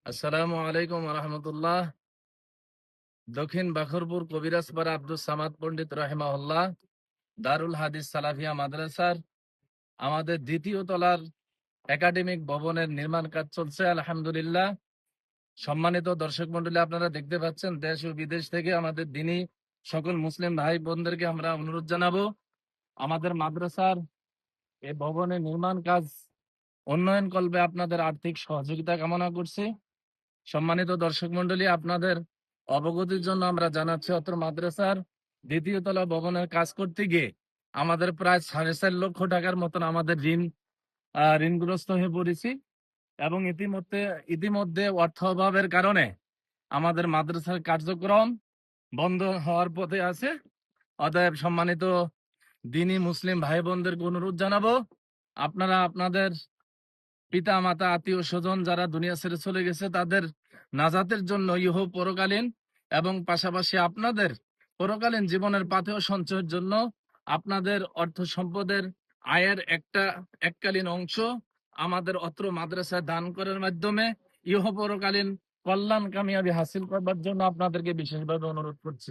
আসসালামু আলাইকুম রহমতুল্লাহ। দক্ষিণ বাখরপুর কবিরাজপাড়া আব্দুল সামাদ পণ্ডিত রহিমাহুল্লাহ দারুল হাদিস সালাফিয়া মাদ্রাসার আমাদের দ্বিতীয় তলার একাডেমিক ভবনের নির্মাণ কাজ চলছে আলহামদুলিল্লাহ। সম্মানিত দর্শক মন্ডলী, আপনারা দেখতে পাচ্ছেন দেশ ও বিদেশ থেকে আমাদের দিনী সকল মুসলিম ভাই বোনদেরকে আমরা অনুরোধ জানাবো আমাদের মাদ্রাসার এই ভবনের নির্মাণ কাজ উন্নয়ন কল্পে আপনাদের আর্থিক সহযোগিতা কামনা করছি। সম্মানিত দর্শক মন্ডলী, আপনাদের অবগতির জন্য আমরা জানাচ্ছি অত্র মাদ্রাসার দ্বিতীয় তলা ভবনের কাজ করতে গিয়ে আমাদের প্রায় 4.5 লক্ষ টাকার মতন আমাদের ঋণগ্রস্ত হয়ে পড়েছি এবং ইতিমধ্যে অর্থ অভাবের কারণে আমাদের মাদ্রাসার কার্যক্রম বন্ধ হওয়ার পথে আছে। অতএব সম্মানিত দিনী মুসলিম ভাই বোনদেরকে অনুরোধ জানাবো, আপনারা আপনাদের পিতা মাতা আত্মীয় স্বজন যারা দুনিয়া ছেড়ে চলে গেছে তাদের নাজাতের জন্য ইহ পরকালীন এবং পাশাপাশি আপনাদের পরকালীন জীবনের পাথেয় সঞ্চয়ের জন্য আপনাদের অর্থ সম্পদের আয়ের এককালীন অংশ আমাদের অত্র মাদ্রাসায় দান করার মাধ্যমে ইহ পরকালীন কল্যাণ কামিয়াবি হাসিল করবার জন্য আপনাদেরকে বিশেষভাবে অনুরোধ করছি।